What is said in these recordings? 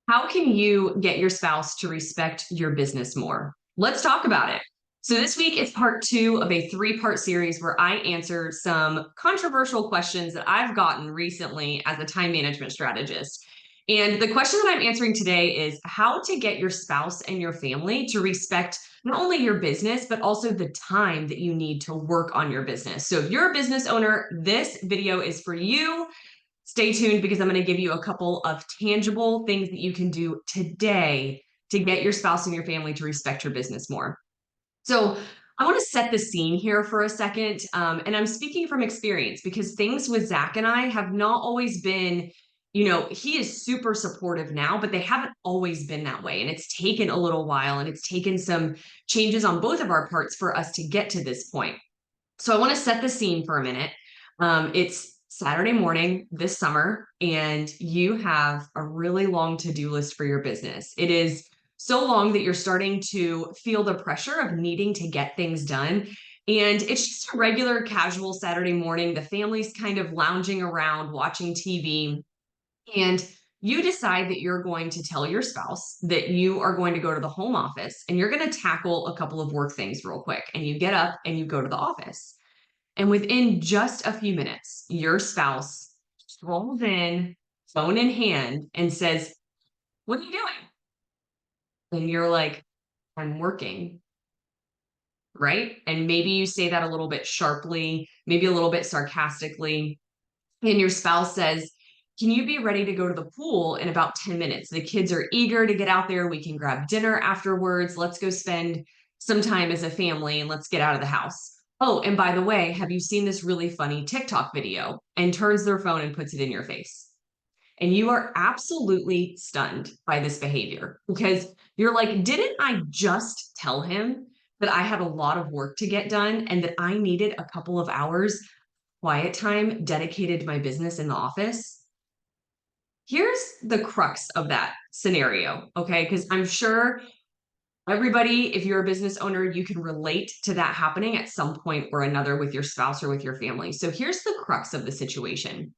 How can you get your spouse to respect your business more? Let's talk about it. So, this week is part two of a three-part series where I answer some controversial questions that I've gotten recently as a time management strategist. And the question that I'm answering today is how to get your spouse and your family to respect not only your business, but also the time that you need to work on your business. So, if you're a business owner, this video is for you. Stay tuned because I'm going to give you a couple of tangible things that you can do today to get your spouse and your family to respect your business more. So, I want to set the scene here for a second. And I'm speaking from experience because things with Zach and I have not always been, he is super supportive now, but they haven't always been that way. And it's taken a little while and it's taken some changes on both of our parts for us to get to this point. So, I want to set the scene for a minute. It's Saturday morning this summer, and you have a really long to-do list for your business. It is so long that you're starting to feel the pressure of needing to get things done. And it's just a regular casual Saturday morning. The family's kind of lounging around watching TV. And you decide that you're going to tell your spouse that you are going to go to the home office and you're going to tackle a couple of work things real quick. And you get up and you go to the office. And within just a few minutes, your spouse strolls in, phone in hand, and says, "What are you doing?" And you're like, "I'm working." Right? And maybe you say that a little bit sharply, maybe a little bit sarcastically. And your spouse says, "Can you be ready to go to the pool in about 10 minutes? The kids are eager to get out there. We can grab dinner afterwards. Let's go spend some time as a family and let's get out of the house. Oh, and by the way, have you seen this really funny TikTok video?" And turns their phone and puts it in your face. And you are absolutely stunned by this behavior because you're like, didn't I just tell him that I had a lot of work to get done and that I needed a couple of hours quiet time dedicated to my business in the office? Here's the crux of that scenario, okay? Because I'm sure everybody, if you're a business owner, you can relate to that happening at some point or another with your spouse or with your family. So here's the crux of the situation.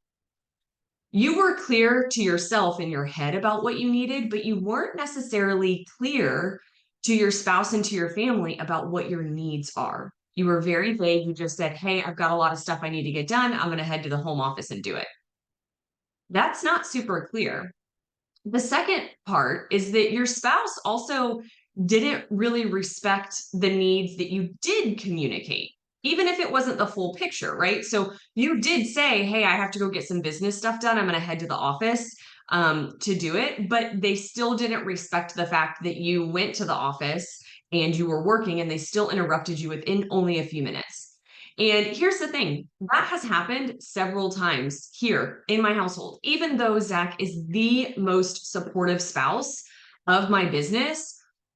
You were clear to yourself in your head about what you needed, but you weren't necessarily clear to your spouse and to your family about what your needs are. You were very vague. You just said, "Hey, I've got a lot of stuff I need to get done. I'm going to head to the home office and do it." That's not super clear. The second part is that your spouse also didn't really respect the needs that you did communicate, even if it wasn't the full picture, right? So you did say, "Hey, I have to go get some business stuff done. I'm going to head to the office to do it." But they still didn't respect the fact that you went to the office and you were working and they still interrupted you within only a few minutes. And here's the thing that has happened several times here in my household. Even though Zach is the most supportive spouse of my business,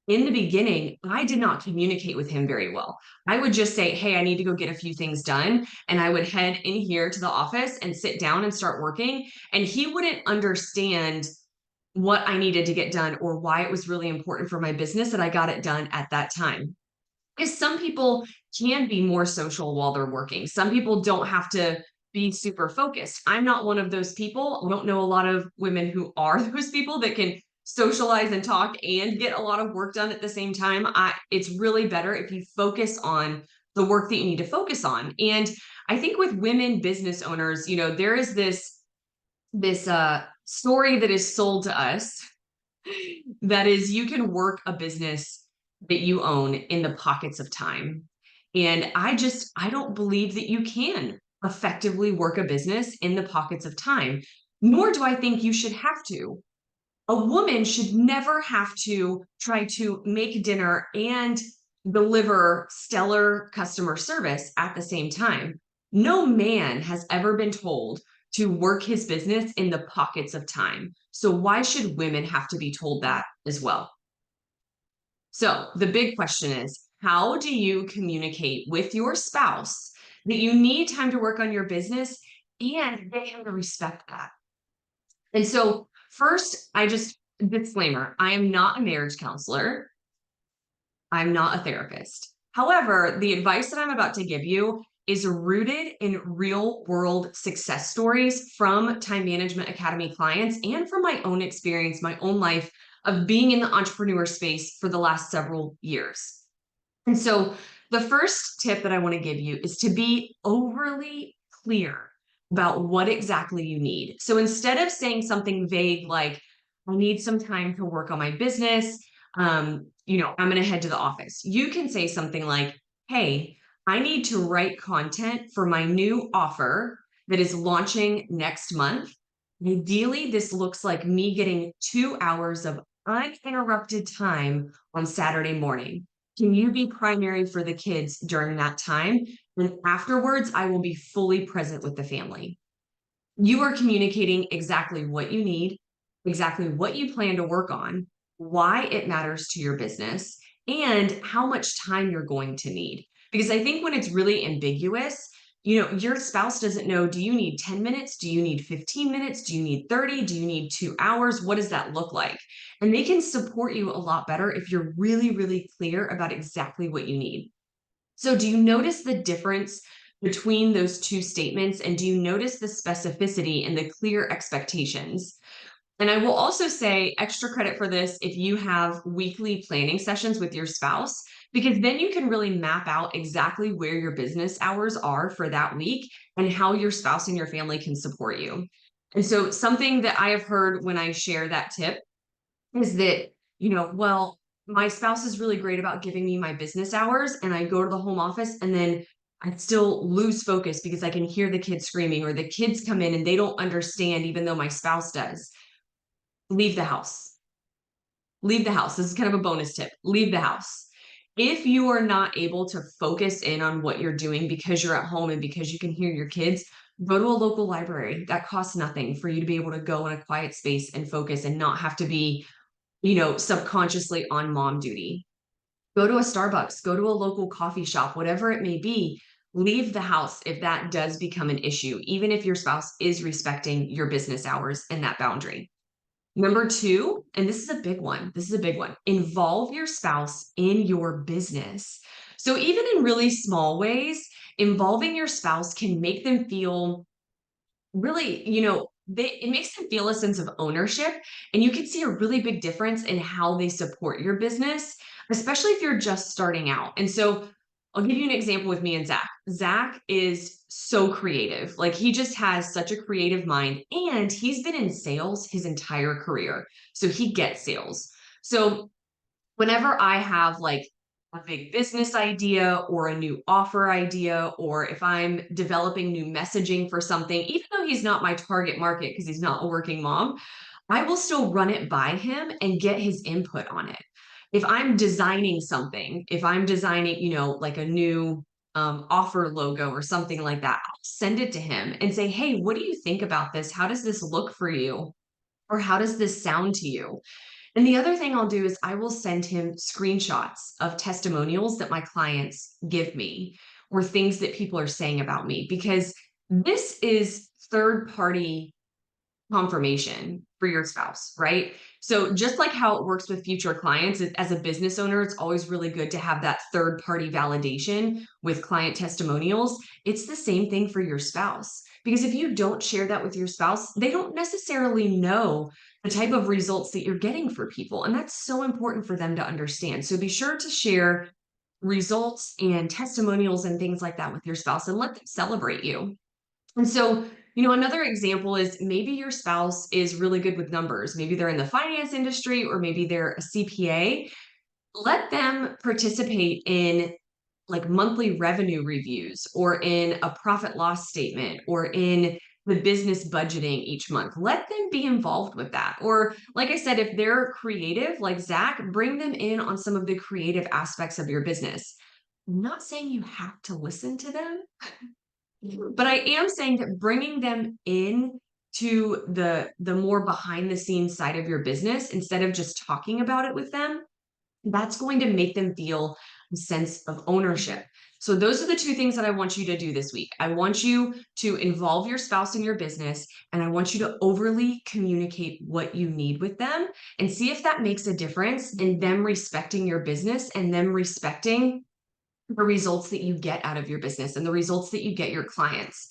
in the beginning, I did not communicate with him very well. I would just say, "Hey, I need to go get a few things done." And I would head in here to the office and sit down and start working. And he wouldn't understand what I needed to get done or why it was really important for my business that I got it done at that time. Because some people can be more social while they're working. Some people don't have to be super focused. I'm not one of those people. I don't know a lot of women who are those people that can socialize and talk and get a lot of work done at the same time. It's really better if you focus on the work that you need to focus on. And I think with women business owners, there is this story that is sold to us that is you can work a business that you own in the pockets of time. And I don't believe that you can effectively work a business in the pockets of time, nor do I think you should have to. A woman should never have to try to make dinner and deliver stellar customer service at the same time. No man has ever been told to work his business in the pockets of time. So why should women have to be told that as well? So the big question is, how do you communicate with your spouse that you need time to work on your business and they have to respect that? And so first, disclaimer, I am not a marriage counselor. I'm not a therapist. However, the advice that I'm about to give you is rooted in real world success stories from Time Management Academy clients and from my own experience, my own life of being in the entrepreneur space for the last several years. And so the first tip that I want to give you is to be overly clear about what exactly you need. So instead of saying something vague like, I need some time to work on my business, I'm going to head to the office. You can say something like, hey, I need to write content for my new offer that is launching next month. Ideally, this looks like me getting 2 hours of uninterrupted time on Saturday morning. Can you be primary for the kids during that time? And afterwards, I will be fully present with the family. You are communicating exactly what you need, exactly what you plan to work on, why it matters to your business, and how much time you're going to need. Because I think when it's really ambiguous, your spouse doesn't know, do you need 10 minutes? Do you need 15 minutes? Do you need 30? Do you need 2 hours? What does that look like? And they can support you a lot better if you're really, really clear about exactly what you need. So do you notice the difference between those two statements? And do you notice the specificity and the clear expectations? And I will also say extra credit for this if you have weekly planning sessions with your spouse, because then you can really map out exactly where your business hours are for that week and how your spouse and your family can support you. And so something that I have heard when I share that tip is that, well, my spouse is really great about giving me my business hours, and I go to the home office and then I still lose focus because I can hear the kids screaming or the kids come in and they don't understand, even though my spouse does. Leave the house. Leave the house. This is kind of a bonus tip. Leave the house. If you are not able to focus in on what you're doing because you're at home and because you can hear your kids, go to a local library. That costs nothing for you to be able to go in a quiet space and focus and not have to be subconsciously on mom duty. Go to a Starbucks, go to a local coffee shop, whatever it may be. Leave the house if that does become an issue, even if your spouse is respecting your business hours and that boundary. Number two, and this is a big one. This is a big one. Involve your spouse in your business. So even in really small ways, involving your spouse can make them feel really, it makes them feel a sense of ownership. And you can see a really big difference in how they support your business, especially if you're just starting out. And so I'll give you an example with me and Zach. Zach is so creative. Like he just has such a creative mind, and he's been in sales his entire career. So he gets sales. So whenever I have like a big business idea or a new offer idea, or if I'm developing new messaging for something, even though he's not my target market because he's not a working mom, I will still run it by him and get his input on it. If I'm designing something, if I'm designing, like a new offer logo or something like that, I'll send it to him and say, hey, what do you think about this? How does this look for you? Or how does this sound to you? And the other thing I'll do is I will send him screenshots of testimonials that my clients give me or things that people are saying about me, because this is third party confirmation for your spouse, right? So just like how it works with future clients, as a business owner, it's always really good to have that third party validation with client testimonials. It's the same thing for your spouse, because if you don't share that with your spouse, they don't necessarily know the type of results that you're getting for people. And that's so important for them to understand. So be sure to share results and testimonials and things like that with your spouse and let them celebrate you. And so, another example is maybe your spouse is really good with numbers. Maybe they're in the finance industry or maybe they're a CPA. Let them participate in like monthly revenue reviews or in a profit loss statement or in the business budgeting each month. Let them be involved with that. Or, like I said, if they're creative, like Zach, bring them in on some of the creative aspects of your business. I'm not saying you have to listen to them, but I am saying that bringing them in to the more behind the scenes side of your business instead of just talking about it with them, that's going to make them feel a sense of ownership. So those are the two things that I want you to do this week. I want you to involve your spouse in your business, and I want you to overly communicate what you need with them and see if that makes a difference in them respecting your business and them respecting the results that you get out of your business and the results that you get your clients.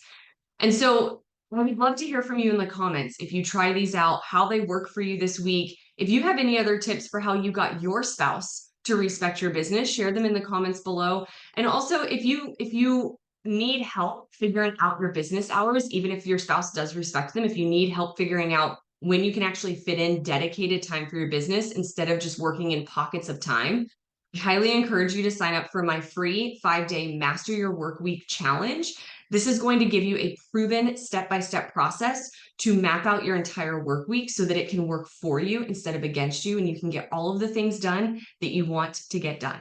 And so I would love to hear from you in the comments if you try these out, how they work for you this week. If you have any other tips for how you got your spouse to respect your business, share them in the comments below. And also if you need help figuring out your business hours, even if your spouse does respect them, if you need help figuring out when you can actually fit in dedicated time for your business instead of just working in pockets of time, I highly encourage you to sign up for my free 5-day Master Your Work Week challenge. This is going to give you a proven step-by-step process to map out your entire work week so that it can work for you instead of against you, and you can get all of the things done that you want to get done.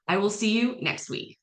I will see you next week.